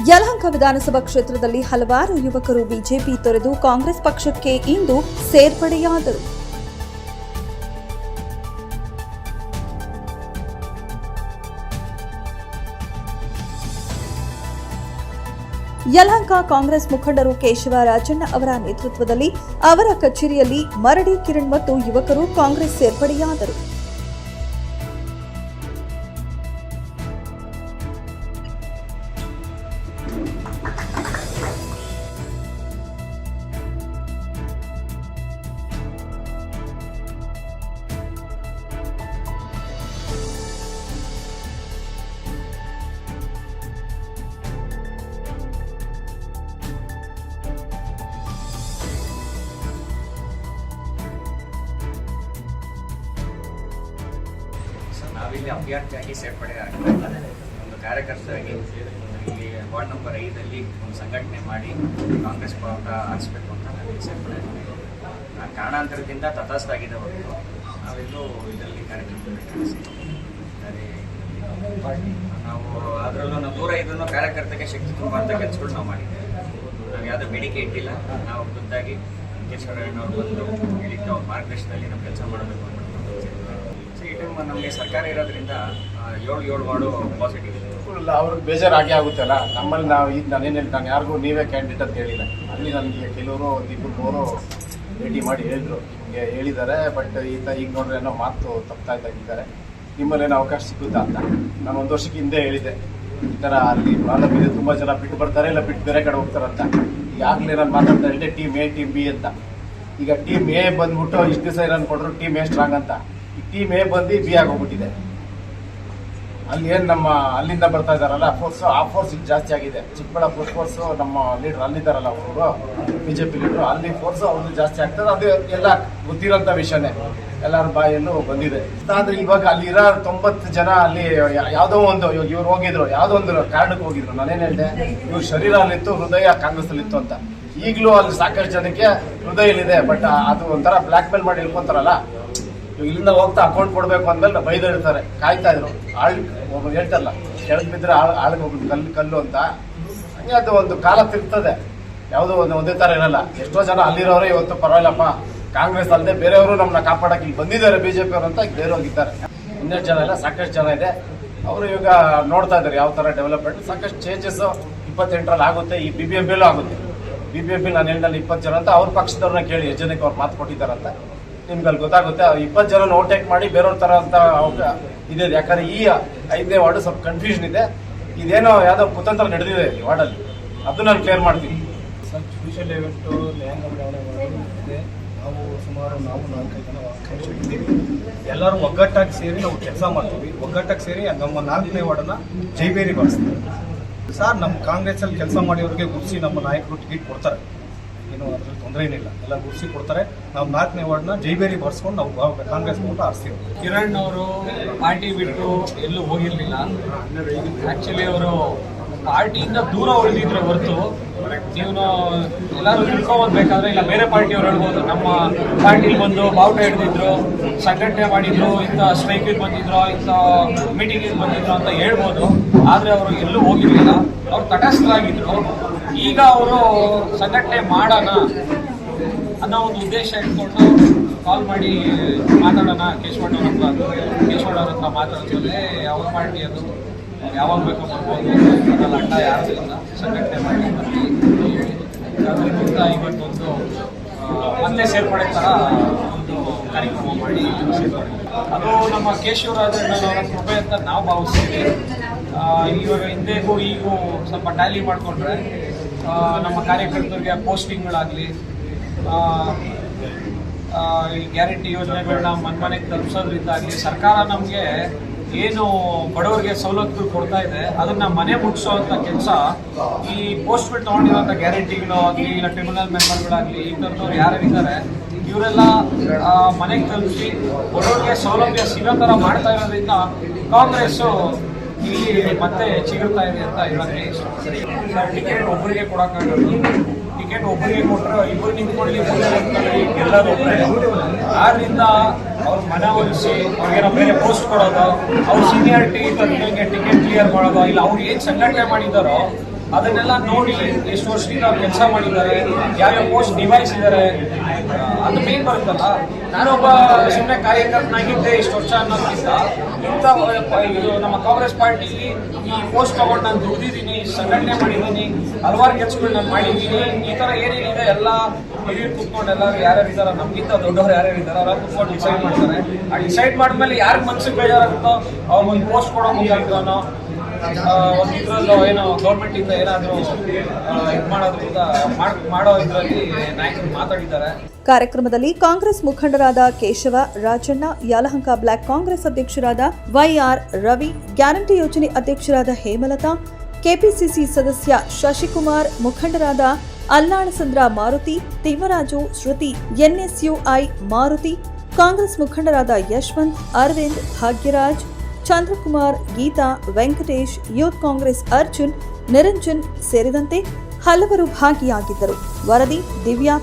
ಯಲಹಂಕ ವಿಧಾನಸಭಾ ಕ್ಷೇತ್ರದಲ್ಲಿ ಹಲವಾರು ಯುವಕರು ಬಿಜೆಪಿ ತೊರೆದು ಕಾಂಗ್ರೆಸ್ ಪಕ್ಷಕ್ಕೆ ಇಂದು ಸೇರ್ಪಡೆಯಾದರು. ಯಲಹಂಕ ಕಾಂಗ್ರೆಸ್ ಮುಖಂಡರು ಕೇಶವ ರಾಜಣ್ಣ ಅವರ ನೇತೃತ್ವದಲ್ಲಿ ಅವರ ಕಚೇರಿಯಲ್ಲಿ ಮರಡಿ ಕಿರಣ್ ಮತ್ತು ಯುವಕರು ಕಾಂಗ್ರೆಸ್ ಸೇರ್ಪಡೆಯಾದರು. ನಾವಿಲ್ಲಿ ಅಭ್ಯರ್ಥಿಯಾಗಿ ಸೇರ್ಪಡೆ ಆಗ್ತಾ ಒಂದು ಕಾರ್ಯಕರ್ತರಾಗಿ ಇಲ್ಲಿ ವಾರ್ಡ್ ನಂಬರ್ 5 ಒಂದು ಸಂಘಟನೆ ಮಾಡಿ ಕಾಂಗ್ರೆಸ್ ಪಕ್ಷ ಆರಿಸಬೇಕು ಅಂತ ನಾವಿಲ್ಲಿ ಸೇರ್ಪಡೆ ಆಗಿದ್ದೀವಿ. ಕಾರಣಾಂತರದಿಂದ ತಟಸ್ಥಾಗಿದೆ ಹೊರತು ನಾವೆಲ್ಲೂ ಇದರಲ್ಲಿ ಕಾರ್ಯಕರ್ತರು ನಾವು ಅದರಲ್ಲೂ ನಾವು ದೂರ ಇದನ್ನು ಕಾರ್ಯಕರ್ತಕ್ಕೆ ಶಕ್ತಿ ತುಂಬುವಂಥ ಕೆಲಸಗಳು ನಾವು ಮಾಡಿದ್ದೇವೆ. ನಾವು ಯಾವುದೇ ಬೇಡಿಕೆ ಇಟ್ಟಿಲ್ಲ. ನಾವು ಖುದ್ದಾಗಿ ಕೇಶವರಾಯಣ್ಣವ್ರು ಬಂದು ಹೇಳಿಕ್ಕೆ ಅವ್ರ ಮಾರ್ಗದರ್ಶನದಲ್ಲಿ ನಾವು ಕೆಲಸ ಮಾಡಬೇಕು ಅಂತ ಈ ಟೈಮ್ ನಮಗೆ ಸರ್ಕಾರ ಇರೋದ್ರಿಂದ 7 ವಾರ್ಡು ಪಾಸಿಟಿವ್ ಇದೆ. ಅವ್ರಿಗೆ ಬೇಜಾರಾಗಿ ಆಗುತ್ತಲ್ಲ. ನಮ್ಮಲ್ಲಿ ನಾನು ಯಾರಿಗೂ ನೀವೇ ಕ್ಯಾಂಡಿಡೇಟ್ ಅಂತ ಹೇಳಿಲ್ಲ. ಅಲ್ಲಿ ನನಗೆ ಕೆಲವರು 1-2 ಭೇಟಿ ಮಾಡಿ ಹೇಳಿದ್ರು, ನಿಮಗೆ ಹೇಳಿದ್ದಾರೆ, ಬಟ್ ಈಗ ನೋಡ್ರೆ ಏನೋ ಮಾತು ತಪ್ತಾ ಇದ್ದಾರೆ, ನಿಮ್ಮಲ್ಲೇನೋ ಅವಕಾಶ ಸಿಗುತ್ತಾ ಅಂತ. ನಾನು 1 ವರ್ಷಕ್ಕೆ ಹಿಂದೆ ಹೇಳಿದ್ದೆ, ಈ ಥರ ಅಲ್ಲಿ ಪ್ರಾಬ್ಲಮ್ ಇದೆ, ತುಂಬ ಜನ ಬಿಟ್ಟು ಬರ್ತಾರೆ, ಇಲ್ಲ ಬಿಟ್ಟು ಬೇರೆ ಕಡೆ ಹೋಗ್ತಾರಂತ. ಈಗಾಗಲೇ ನಾನು ಮಾತಾಡ್ತಾ ಹೇಳಿದೆ ಟೀಮ್ A ಟೀಮ್ B ಅಂತ. ಈಗ ಟೀಮ್ A ಬಂದ್ಬಿಟ್ಟು ಇಷ್ಟು ದಿವಸ ಏನನ್ನು ಕೊಟ್ಟರು ಟೀಮ್ A ಸ್ಟ್ರಾಂಗ್ ಅಂತ. ಈ ಟೀಮ್ A ಬಂದು B ಆಗೋಗ್ಬಿಟ್ಟಿದೆ. ಅಲ್ಲಿ ಏನು ನಮ್ಮ ಅಲ್ಲಿಂದ ಬರ್ತಾ ಇದ್ದಾರಲ್ಲ ಫೋರ್ಸು, ಆ ಫೋರ್ಸ್ ಇಲ್ಲಿ ಜಾಸ್ತಿ ಆಗಿದೆ. ಚಿಕ್ಕಬಳ್ಳಾಪುರ ಫೋರ್ಸು ನಮ್ಮ ಲೀಡ್ರ್ ಅಲ್ಲಿದ್ದಾರಲ್ಲ ಅವರು BJP ಲೀಡ್ರು, ಅಲ್ಲಿ ಫೋರ್ಸು ಅವ್ರದ್ದು ಜಾಸ್ತಿ ಆಗ್ತದೆ. ಅದು ಎಲ್ಲ ಗೊತ್ತಿರೋಂಥ ವಿಷಯನೇ, ಎಲ್ಲರ ಬಾಯಲ್ಲೂ ಬಂದಿದೆ. ಆದರೆ ಇವಾಗ ಅಲ್ಲಿರೋ 90 ಜನ ಅಲ್ಲಿ ಯಾವುದೋ ಒಂದು ಇವ್ರು ಹೋಗಿದ್ರು, ಯಾವುದೋ ಒಂದು ಕಾರಣಕ್ಕೆ ಹೋಗಿದ್ರು. ನಾನೇನು ಹೇಳಿದೆ, ಇವ್ರ ಶರೀರ ಅಲ್ಲಿತ್ತು, ಹೃದಯ ಕಾಂಗ್ರೆಸ್ಸಲ್ಲಿತ್ತು ಅಂತ. ಈಗಲೂ ಅಲ್ಲಿ ಸಾಕಷ್ಟು ಜನಕ್ಕೆ ಹೃದಯಲ್ಲಿದೆ, ಬಟ್ ಅದು ಒಂಥರ ಬ್ಲ್ಯಾಕ್ ಮೇಲ್ ಮಾಡಿ ಇಳ್ಕೊಂತಾರಲ್ಲ. ಇಲ್ಲಿಂದ ಹೋಗ್ತಾ ಅಕೌಂಟ್ ಕೊಡಬೇಕು ಅಂದ್ಮೇಲೆ ಬೈದಿರ್ತಾರೆ, ಕಾಯ್ತಾ ಇದ್ರು. ಒಬ್ಬ ಹೇಳ್ತಾರಲ್ಲ, ಕೆಳಗೆ ಬಿದ್ದರೆ ಆಳಿಗೆ ಹೋಗ್ಬಿಟ್ಟು ಕಲ್ಲು ಅಂತ. ಹಂಗೆ ಅದು ಒಂದು ಕಾಲ ತಿರ್ತದೆ, ಯಾವುದೋ ಒಂದೇ ಥರ ಇರಲ್ಲ. ಎಷ್ಟೋ ಜನ ಅಲ್ಲಿರೋರೇ ಇವತ್ತು ಪರವಾಗಿಲ್ಲಪ್ಪ, ಕಾಂಗ್ರೆಸ್ ಅಲ್ಲದೆ ಬೇರೆಯವರು ನಮ್ಮನ್ನ ಕಾಪಾಡಕ್ಕೆ ಇಲ್ಲಿ ಬಂದಿದ್ದಾರೆ BJP ಅವರು ಅಂತ ಬೇರೆ ಹೋಗಿದ್ದಾರೆ. 12 ಜನ ಇಲ್ಲ, ಸಾಕಷ್ಟು ಜನ ಇದೆ. ಅವರು ಇವಾಗ ನೋಡ್ತಾ ಇದ್ದಾರೆ ಯಾವ ಥರ ಡೆವಲಪ್ಮೆಂಟ್. ಸಾಕಷ್ಟು ಚೇಂಜಸ್ 28ರಲ್ಲಿ ಆಗುತ್ತೆ. ಈ BBMPಲೂ ಆಗುತ್ತೆ. BBMP ನಾನು ಹೇಳಿದಲ್ಲಿ 20 ಜನ ಅಂತ ಅವ್ರ ಪಕ್ಷದವ್ರನ್ನ ಕೇಳಿ ಎಷ್ಟು ಜನಕ್ಕೆ ಅವ್ರು ಮಾತು ಕೊಟ್ಟಿದ್ದಾರಂತ ನಿಮ್ಗೆ ಅಲ್ಲಿ ಗೊತ್ತಾಗುತ್ತೆ. 20 ಜನ ಓವರ್ಟೇಕ್ ಮಾಡಿ ಬೇರೆಯವ್ರ ಥರ ಅಂತ ಇದೆ. ಯಾಕಂದ್ರೆ ಈ 5ನೇ ವಾರ್ಡು ಸ್ವಲ್ಪ ಕನ್ಫ್ಯೂಷನ್ ಇದೆ. ಇದೇನೋ ಯಾವುದೋ ಕುತಂತ್ರ ನಡೆದಿದೆ ಈ ವಾರ್ಡಲ್ಲಿ, ಅದು ನಾನು ಕ್ಲಿಯರ್ ಮಾಡ್ತೀನಿ. ಸರ್, ಸ್ಪೆಷಲ್ ಇವೆಂಟು ನ್ಯಾಯಾಂಗ ಇದೆ. ನಾವು ಸುಮಾರು 4-5 ಜನ ಇದ್ದೀವಿ. ಎಲ್ಲರೂ ಒಗ್ಗಟ್ಟಾಗಿ ಸೇರಿ ನಾವು ಕೆಲಸ ಮಾಡ್ತೀವಿ. ಒಗ್ಗಟ್ಟಾಗಿ ಸೇರಿ ನಮ್ಮ 4ನೇ ವಾರ್ಡನ್ನು ಜೈಬೇರಿ ಬಳಸ್ತೀವಿ. ಸರ್, ನಮ್ಮ ಕಾಂಗ್ರೆಸ್ಸಲ್ಲಿ ಕೆಲಸ ಮಾಡಿರೋರಿಗೆ ಗುರುಸಿ ನಮ್ಮ ನಾಯಕರು ಟಿಕೆಟ್ ಕೊಡ್ತಾರೆ, ಏನು ಅದ್ರಲ್ಲಿ ತೊಂದರೆ ಏನಿಲ್ಲ. ಎಲ್ಲ ಗುರುಸಿ ಕೊಡ್ತಾರೆ. ನಾವು 4ನೇ ವಾರ್ಡ್ನ ಜೈಬೇರಿ ಬರ್ಸ್ಕೊಂಡು ನಾವು ಕಾಂಗ್ರೆಸ್ ಓಟ್ ಆರಿಸ್ತೀವಿ. ಕಿರಣ್ ಅವರು ಪಾರ್ಟಿ ಬಿಟ್ಟು ಎಲ್ಲೂ ಹೋಗಿರ್ಲಿಲ್ಲ. ಆಕ್ಚುಲಿ ಅವರು ಪಾರ್ಟಿಯಿಂದ ದೂರ ಉಳಿದಿದ್ರೆ ಹೊರತು, ನೀವು ಎಲ್ಲರೂ ತಿಳ್ಕೊಂಡ್ಬೇಕಾದ್ರೆ ಇಲ್ಲ ಬೇರೆ ಪಾರ್ಟಿಯವ್ರು ಹೇಳ್ಬೋದು, ನಮ್ಮ ಪಾರ್ಟಿಲಿ ಬಂದು ಬಾವುಟ ಹಿಡಿದಿದ್ರು, ಸಂಘಟನೆ ಮಾಡಿದ್ರು, ಇಂಥ ಸ್ಟ್ರೈಕಿಗೆ ಬಂದಿದ್ರು, ಇಂಥ ಮೀಟಿಂಗಿಗೆ ಬಂದಿದ್ರು ಅಂತ ಹೇಳ್ಬೋದು. ಆದರೆ ಅವರು ಎಲ್ಲೂ ಹೋಗಿರ್ಲಿಲ್ಲ. ಅವ್ರು ತಟಸ್ಥರಾಗಿದ್ರು. ಈಗ ಅವರು ಸಂಘಟನೆ ಮಾಡೋಣ ಅನ್ನೋ ಒಂದು ಉದ್ದೇಶ ಇಟ್ಕೊಂಡು ಕಾಲ್ ಮಾಡಿ ಮಾತಾಡೋಣ ಕೇಶವಣ್ಣವ್ರ ಹತ್ರ ಮಾತಾಡ್ತಾರೆ. ಯಾವ ಪಾರ್ಟಿ ಅದು ಯಾವಾಗ ಬೇಕೋ ಬರ್ಬೋದು, ಅದರಲ್ಲಿ ಅಡ್ಡ ಯಾರು ಇಲ್ಲ, ಸಂಘಟನೆ ಮಾಡಿ ಅದರಿಂದ ಇವತ್ತೊಂದು ಮತ್ತೆ ಸೇರ್ಪಡೆ ಥರ ಒಂದು ಕಾರ್ಯಕ್ರಮ ಮಾಡಿ ಸೇರ್ಪಡೆ. ಅದು ನಮ್ಮ ಕೇಶವರಾಜಣ್ಣನವರ ಕೃಪೆ ಅಂತ ನಾವು ಭಾವಿಸ್ತೀವಿ. ಇವಾಗ ಹಿಂದೆಗೂ ಈಗೂ ಸ್ವಲ್ಪ ಟ್ಯಾಲಿ ಮಾಡಿಕೊಂಡ್ರೆ ನಮ್ಮ ಕಾರ್ಯಕರ್ತರಿಗೆ ಪೋಸ್ಟಿಂಗ್ಗಳಾಗಲಿ, ಈ ಗ್ಯಾರಂಟಿ ಯೋಜನೆಗಳನ್ನ ಮನೆಗೆ ತಲುಪಿಸೋದ್ರಿಂದಾಗಲಿ ಸರ್ಕಾರ ನಮಗೆ ಏನು ಬಡವರಿಗೆ ಸವಲತ್ತುಗಳು ಕೊಡ್ತಾ ಇದೆ ಅದನ್ನ ಮನೆ ಮುಟ್ಟಿಸೋವಂಥ ಕೆಲಸ ಈ ಪೋಸ್ಟ್ಗಳು ತೊಗೊಂಡಿರೋಂಥ ಗ್ಯಾರಂಟಿಗಳು ಆಗಲಿ, ಇಲ್ಲ ಟ್ರಿಬ್ಯುನಲ್ ಮೆಂಬರ್ಗಳಾಗಲಿ, ಈ ಥರದವ್ರು ಯಾರ್ಯಾರಿದ್ದಾರೆ ಇವರೆಲ್ಲ ಮನೆಗೆ ತಲುಪಿಸಿ ಬಡವರಿಗೆ ಸೌಲಭ್ಯ ಸಿಗೋ ಥರ ಮಾಡ್ತಾ ಇರೋದ್ರಿಂದ ಕಾಂಗ್ರೆಸ್ಸು ಇಲ್ಲಿ ಮತ್ತೆ ಚಿಗುರ್ತಾ ಇದೆ ಅಂತ ಹೇಳೋಕ್ಕೆ ಸರ್. ಟಿಕೆಟ್ ಒಬ್ಬರಿಗೆ ಕೊಡೋಕ್ಕಾಗಲ್ಲ. ಟಿಕೆಟ್ ಒಬ್ಬರಿಗೆ ಕೊಟ್ಟರೆ ಇಬ್ಬರು ನಿಂತ್ಕೊಳ್ಳಿ, ಗೆಲ್ಲೋದು ಒಬ್ಬರೇ. ಆದ್ರಿಂದ ಅವ್ರ ಮನವೊಲಿಸಿ ಅವ್ರಿಗೇನೋ ಬೇರೆ ಪೋಸ್ಟ್ ಕೊಡೋದು, ಅವ್ರ ಸೀನಿಯಾರಿಟಿ ತಂದಗಳಿಗೆ ಟಿಕೆಟ್ ಕ್ಲಿಯರ್ ಮಾಡೋದು, ಇಲ್ಲ ಅವ್ರು ಏನು ಸಂಘಟನೆ ಮಾಡಿದ್ದಾರೋ ಅದನ್ನೆಲ್ಲ ನೋಡಿ ಎಷ್ಟು ವರ್ಷದಿಂದ ಅವ್ರು ಕೆಲಸ ಮಾಡಿದ್ದಾರೆ, ಯಾವ್ಯಾವ ಪೋಸ್ಟ್ ನಿಭಾಯಿಸಿದ್ದಾರೆ, ಅದು ಮೇನ್ ಬರುತ್ತಲ್ಲ. ನಾನೊಬ್ಬ ಸುಮ್ಮನೆ ಕಾರ್ಯಕರ್ತನಾಗಿದ್ದೆ ಇಷ್ಟು ವರ್ಷ ಅನ್ನೋದಕ್ಕಿಂತ ಇದು ನಮ್ಮ ಕಾಂಗ್ರೆಸ್ ಪಾರ್ಟಿಲಿ ಈ ಪೋಸ್ಟ್ ತಗೊಂಡು ನಾನು ದುಡಿದಿದ್ದೀನಿ, ಸಂಘಟನೆ ಮಾಡಿದ್ದೀನಿ, ಹಲವಾರು ಕೆಲಸಗಳು ನಾನು ಮಾಡಿದ್ದೀನಿ. ಈ ಥರ ಏನೇನಿದೆ ಎಲ್ಲ ಹಿರಿಯರು ಕೂತ್ಕೊಂಡು ಎಲ್ಲರೂ ಯಾರ್ಯಾರು ಇದ್ದಾರೆ, ನಮಗಿಂತ ದೊಡ್ಡವರು ಯಾರ್ಯಾರು ಇದ್ದಾರೆ ಅವ್ರ ಕೂತ್ಕೊಂಡು ಡಿಸೈಡ್ ಮಾಡ್ತಾರೆ. ಆ ಡಿಸೈಡ್ ಮಾಡಿದ್ಮೇಲೆ ಯಾರಿಗೆ ಮನಸ್ಸಿಗೆ ಬೇಜಾರಾಗುತ್ತೋ ಅವ್ರಿಗೊಂದು ಪೋಸ್ಟ್ ಕೊಡೋ ಮುಖಾಂತರನೋ ಒಂದು ಇದ್ರಲ್ಲೋ ಏನೋ ಗೌರ್ಮೆಂಟಿಂದ ಏನಾದರೂ ಇದು ಮಾಡೋದ್ರಿಂದ ಮಾಡೋ ಇದರಲ್ಲಿ ನಾಯಕರು ಮಾತಾಡಿದ್ದಾರೆ. ಕಾರ್ಯಕ್ರಮದಲ್ಲಿ ಕಾಂಗ್ರೆಸ್ ಮುಖಂಡರಾದ ಕೇಶವ, ರಾಜಣ್ಣ, ಯಲಹಂಕ ಬ್ಲಾಕ್ ಕಾಂಗ್ರೆಸ್ ಅಧ್ಯಕ್ಷರಾದ ವೈಆರ್ ರವಿ, ಗ್ಯಾರಂಟಿ ಯೋಜನೆ ಅಧ್ಯಕ್ಷರಾದ ಹೇಮಲತಾ, ಕೆಪಿಸಿಸಿ ಸದಸ್ಯ ಶಶಿಕುಮಾರ್, ಮುಖಂಡರಾದ ಅಲ್ಲಾಳಸಂದ್ರ ಮಾರುತಿ, ತಿಮ್ಮರಾಜು, ಶ್ರುತಿ, ಎನ್ಎಸ್ಯುಐ ಮಾರುತಿ, ಕಾಂಗ್ರೆಸ್ ಮುಖಂಡರಾದ ಯಶವಂತ್, ಅರವಿಂದ್, ಭಾಗ್ಯರಾಜ್, ಚಂದ್ರಕುಮಾರ್, ಗೀತಾ, ವೆಂಕಟೇಶ್, ಯೂತ್ ಕಾಂಗ್ರೆಸ್ ಅರ್ಜುನ್, ನಿರಂಜನ್ ಸೇರಿದಂತೆ ಹಲವರು ಭಾಗಿಯಾಗಿದ್ದರು. ವರದಿ ದಿವ್ಯಾ.